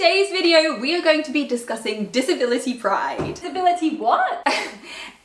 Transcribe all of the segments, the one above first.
today's video, we are going to be discussing disability pride. Disability what?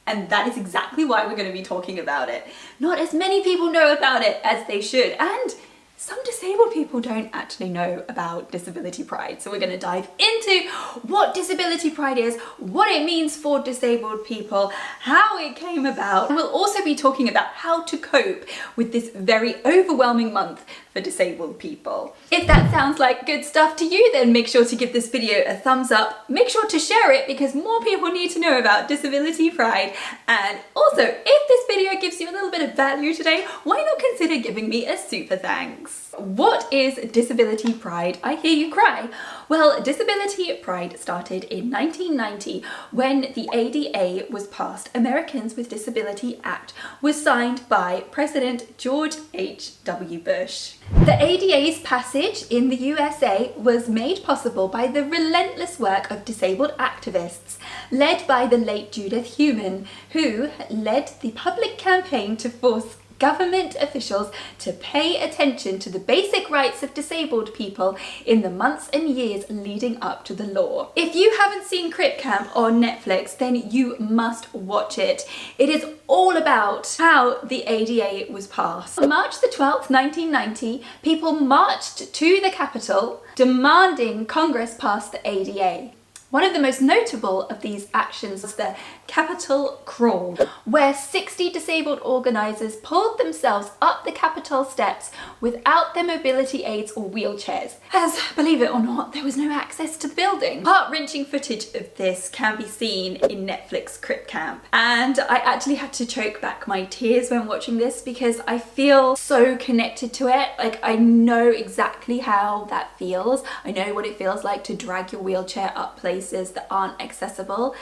And that is exactly why we're going to be talking about it. Not as many people know about it as they should, and some disabled people don't actually know about disability pride. So we're going to dive into what disability pride is, what it means for disabled people, how it came about. And we'll also be talking about how to cope with this very overwhelming month for disabled people. If that sounds like good stuff to you, then make sure to give this video a thumbs up. Make sure to share it because more people need to know about disability pride. And also, if this video gives you a little bit of value today, why not consider giving me a super thanks? What is disability pride? I hear you cry. Well, disability pride started in 1990 when the ADA was passed. Americans with Disability Act was signed by President George H.W. Bush. The ADA's passage in the USA was made possible by the relentless work of disabled activists led by the late Judith Heumann, who led the public campaign to force government officials to pay attention to the basic rights of disabled people in the months and years leading up to the law. If you haven't seen Crip Camp on Netflix, then you must watch it. It is all about how the ADA was passed. On March the 12th, 1990, people marched to the Capitol demanding Congress pass the ADA. One of the most notable of these actions was the Capitol Crawl, where 60 disabled organisers pulled themselves up the Capitol steps without their mobility aids or wheelchairs, as, believe it or not, there was no access to the building. Heart-wrenching footage of this can be seen in Netflix Crip Camp, and I actually had to choke back my tears when watching this because I feel so connected to it. Like, I know exactly how that feels. I know what it feels like to drag your wheelchair up places that aren't accessible,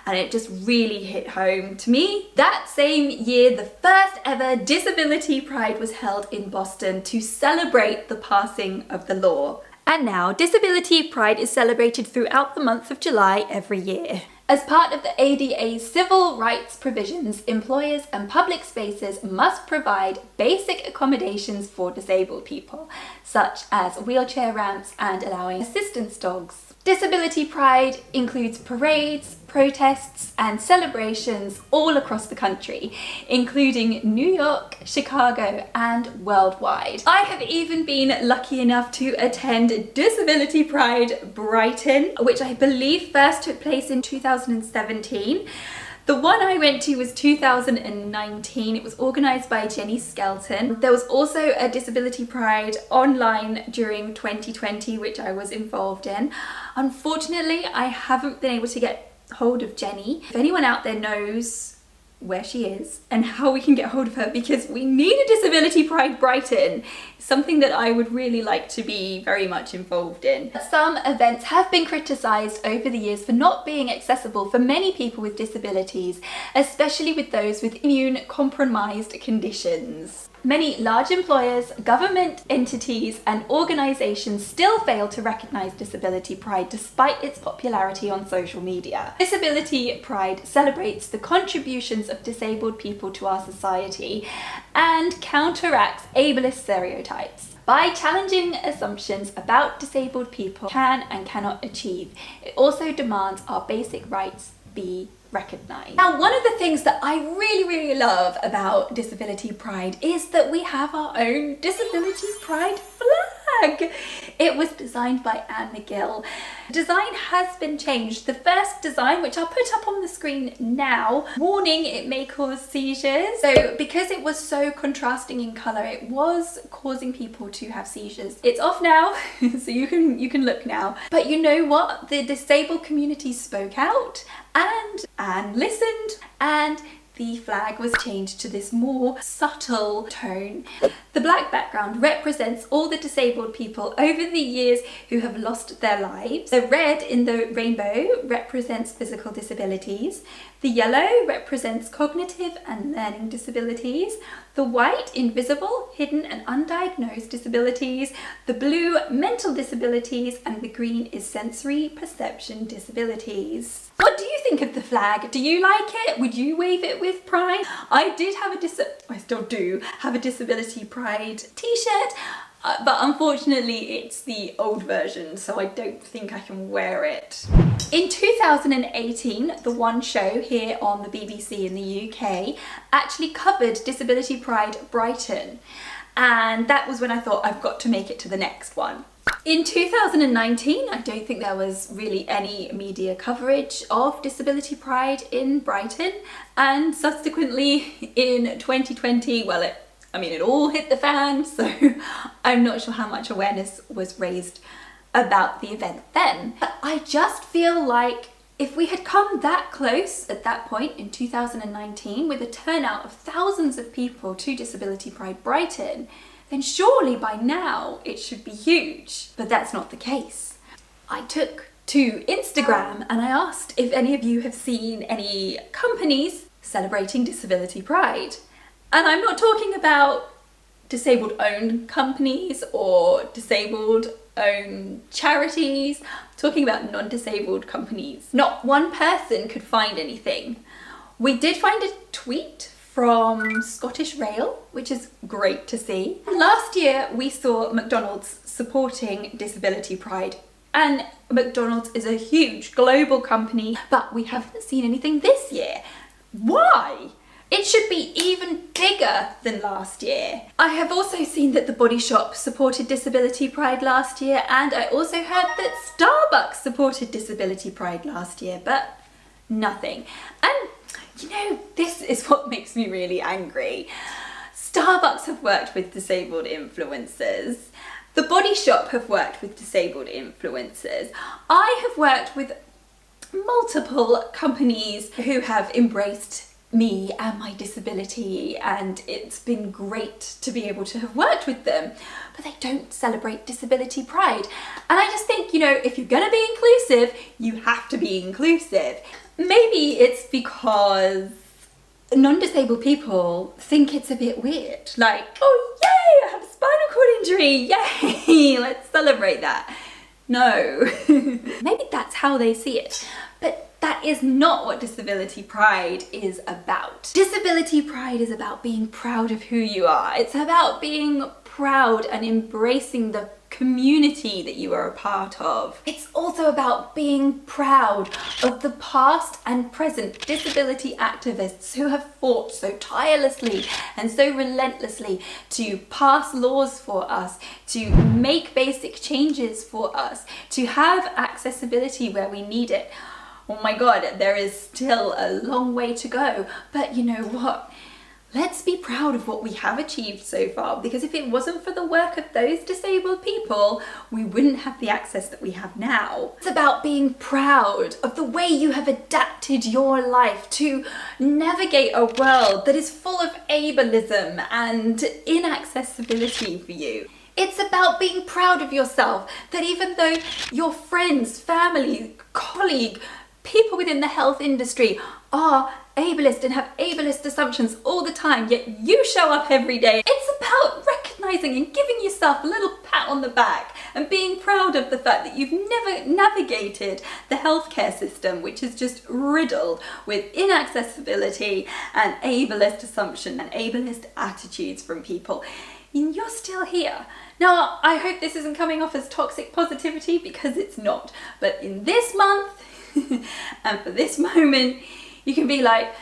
and it just really hit home to me. That same year, the first ever Disability Pride was held in Boston to celebrate the passing of the law. And now, Disability Pride is celebrated throughout the month of July every year. As part of the ADA's civil rights provisions, employers and public spaces must provide basic accommodations for disabled people, such as wheelchair ramps and allowing assistance dogs. Disability Pride includes parades, protests and celebrations all across the country, including New York, Chicago and worldwide. I have even been lucky enough to attend Disability Pride Brighton, which I believe first took place in 2017. The one I went to was 2019. It was organised by Jenny Skelton. There was also a Disability Pride online during 2020, which I was involved in. Unfortunately, I haven't been able to get hold of Jenny. If anyone out there knows where she is and how we can get hold of her, because we need a Disability Pride Brighton. It's something that I would really like to be very much involved in. Some events have been criticised over the years for not being accessible for many people with disabilities, especially with those with immune compromised conditions. Many large employers, government entities and organisations still fail to recognise Disability Pride despite its popularity on social media. Disability Pride celebrates the contributions of disabled people to our society and counteracts ableist stereotypes by challenging assumptions about disabled people can and cannot achieve. It also demands our basic rights be recognised. Now, one of the things that I really love about Disability Pride is that we have our own Disability Pride flag. It was designed by Anne McGill. Design has been changed. The first design, which I'll put up on the screen now, warning it may cause seizures. So because it was so contrasting in colour, it was causing people to have seizures. It's off now, so you can look now. But you know what? The disabled community spoke out and listened, and the flag was changed to this more subtle tone. The black background represents all the disabled people over the years who have lost their lives. The red in the rainbow represents physical disabilities. The yellow represents cognitive and learning disabilities. The white, invisible, hidden and undiagnosed disabilities. The blue, mental disabilities, and the green is sensory perception disabilities. What do you think of the flag? Do you like it? Would you wave it with pride? I still do have a Disability Pride t-shirt. but unfortunately it's the old version, so I don't think I can wear it. In 2018, the One Show here on the BBC in the UK actually covered Disability Pride Brighton, and that was when I thought I've got to make it to the next one. In 2019, I don't think there was really any media coverage of Disability Pride in Brighton, and subsequently in 2020, well, it all hit the fan, so I'm not sure how much awareness was raised about the event then. But I just feel like if we had come that close at that point in 2019 with a turnout of thousands of people to Disability Pride Brighton, then surely by now it should be huge. But that's not the case. I took to Instagram and I asked if any of you have seen any companies celebrating Disability Pride. And I'm not talking about disabled owned companies or disabled owned charities. I'm talking about non-disabled companies. Not one person could find anything. We did find a tweet from Scottish Rail, which is great to see. Last year we saw McDonald's supporting Disability Pride, and McDonald's is a huge global company, but we haven't seen anything this year. Why? It should be even bigger than last year. I have also seen that the Body Shop supported Disability Pride last year, and I also heard that Starbucks supported Disability Pride last year, but nothing. And you know, this is what makes me really angry. Starbucks have worked with disabled influencers. The Body Shop have worked with disabled influencers. I have worked with multiple companies who have embraced me and my disability, and it's been great to be able to have worked with them, but they don't celebrate Disability Pride. And I just think, you know, if you're gonna be inclusive, you have to be inclusive. Maybe it's because non-disabled people think it's a bit weird, like, oh yay, I have a spinal cord injury, yay, let's celebrate that. No, maybe that's how they see it, but that is not what Disability Pride is about. Disability Pride is about being proud of who you are. It's about being proud and embracing the community that you are a part of. It's also about being proud of the past and present disability activists who have fought so tirelessly and so relentlessly to pass laws for us, to make basic changes for us, to have accessibility where we need it. Oh my God, there is still a long way to go, but you know what? Let's be proud of what we have achieved so far, because if it wasn't for the work of those disabled people, we wouldn't have the access that we have now. It's about being proud of the way you have adapted your life to navigate a world that is full of ableism and inaccessibility for you. It's about being proud of yourself, that even though your friends, family, colleague, people within the health industry are ableist and have ableist assumptions all the time, yet you show up every day. It's about recognizing and giving yourself a little pat on the back and being proud of the fact that you've never navigated the healthcare system, which is just riddled with inaccessibility and ableist assumption and ableist attitudes from people. And you're still here. Now, I hope this isn't coming off as toxic positivity, because it's not. But in this month and for this moment, you can be like,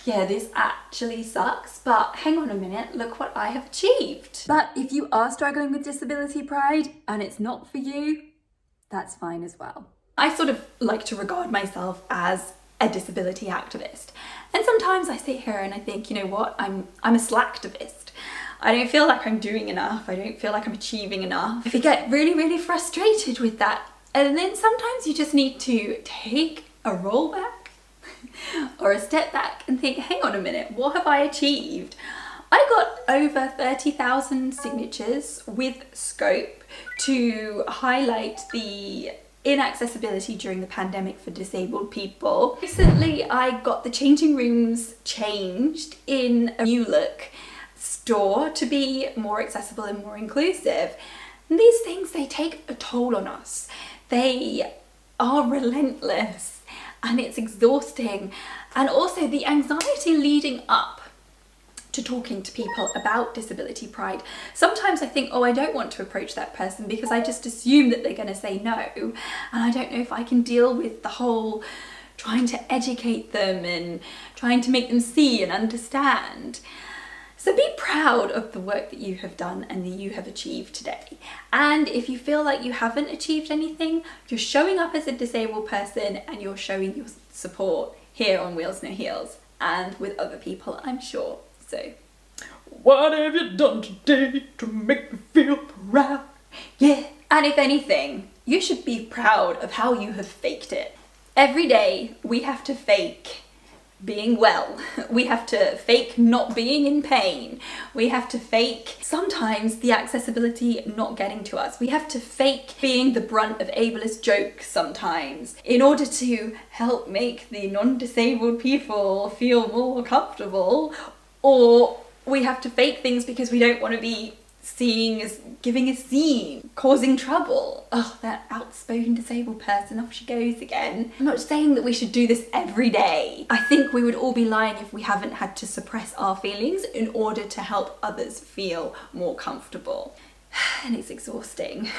yeah, this actually sucks, but hang on a minute, look what I have achieved. But if you are struggling with Disability Pride and it's not for you, that's fine as well. I sort of like to regard myself as a disability activist. And sometimes I sit here and I think, you know what, I'm a slacktivist. I don't feel like I'm doing enough. I don't feel like I'm achieving enough. I get really, really frustrated with that. And then sometimes you just need to take a roll back or a step back and think, hang on a minute, what have I achieved? I got over 30,000 signatures with Scope to highlight the inaccessibility during the pandemic for disabled people. Recently, I got the changing rooms changed in a new look store to be more accessible and more inclusive. And these things, they take a toll on us. They are relentless. And it's exhausting, and also the anxiety leading up to talking to people about disability pride. Sometimes I think, oh, I don't want to approach that person because I just assume that they're going to say no, and I don't know if I can deal with the whole trying to educate them and trying to make them see and understand. So be proud of the work that you have done and that you have achieved today. And if you feel like you haven't achieved anything, you're showing up as a disabled person and you're showing your support here on Wheelsnoheels and with other people, I'm sure. So, what have you done today to make me feel proud? Yeah. And if anything, you should be proud of how you have faked it. Every day we have to fake being well. We have to fake not being in pain. We have to fake sometimes the accessibility not getting to us. We have to fake being the brunt of ableist jokes sometimes in order to help make the non-disabled people feel more comfortable, or we have to fake things because we don't want to be seeing as giving a scene, causing trouble. Oh, that outspoken disabled person, off she goes again. I'm not saying that we should do this every day. I think we would all be lying if we haven't had to suppress our feelings in order to help others feel more comfortable. And it's exhausting.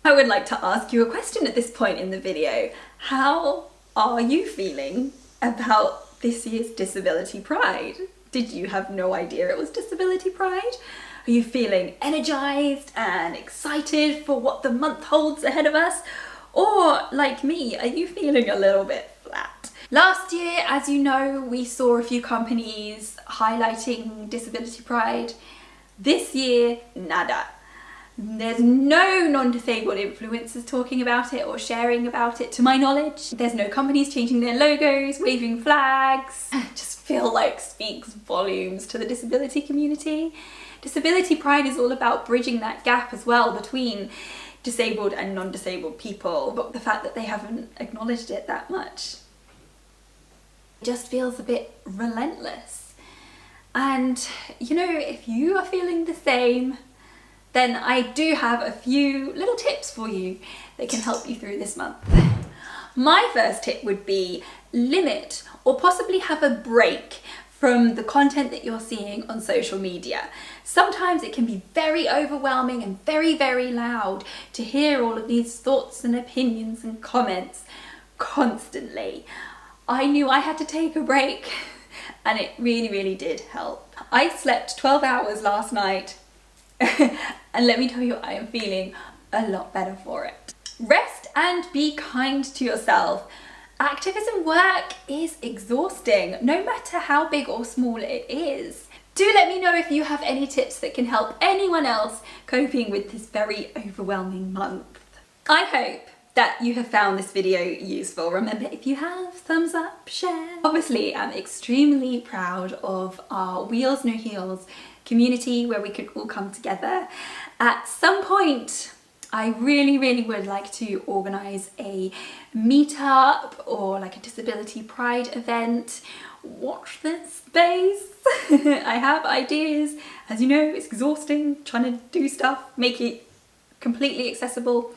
I would like to ask you a question at this point in the video. How are you feeling about this year's Disability Pride? Did you have no idea it was Disability Pride? Are you feeling energized and excited for what the month holds ahead of us? Or, like me, are you feeling a little bit flat? Last year, as you know, we saw a few companies highlighting Disability Pride. This year, nada. There's no non-disabled influencers talking about it or sharing about it to my knowledge. There's no companies changing their logos, waving flags. I just feel like speaks volumes to the disability community. Disability Pride is all about bridging that gap as well between disabled and non-disabled people, but the fact that they haven't acknowledged it that much just feels a bit relentless. And you know, if you are feeling the same, then I do have a few little tips for you that can help you through this month. My first tip would be limit or possibly have a break from the content that you're seeing on social media. Sometimes it can be very overwhelming and very, very loud to hear all of these thoughts and opinions and comments constantly. I knew I had to take a break and it really, really did help. I slept 12 hours last night and let me tell you, I am feeling a lot better for it. Rest and be kind to yourself. Activism work is exhausting, no matter how big or small it is. Do let me know if you have any tips that can help anyone else coping with this very overwhelming month. I hope that you have found this video useful. Remember, if you have, thumbs up, share. Obviously, I'm extremely proud of our Wheelsnoheels community where we could all come together. At some point, I really, really would like to organise a meetup or like a Disability Pride event. Watch this space. I have ideas. As you know, it's exhausting trying to do stuff, make it completely accessible,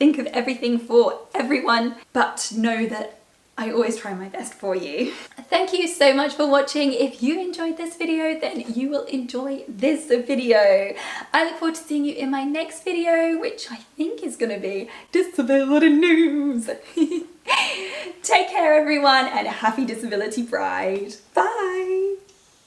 think of everything for everyone, but know that I always try my best for you. Thank you so much for watching. If you enjoyed this video, then you will enjoy this video. I look forward to seeing you in my next video, which I think is gonna be disability news. Take care everyone, and happy Disability Pride. Bye.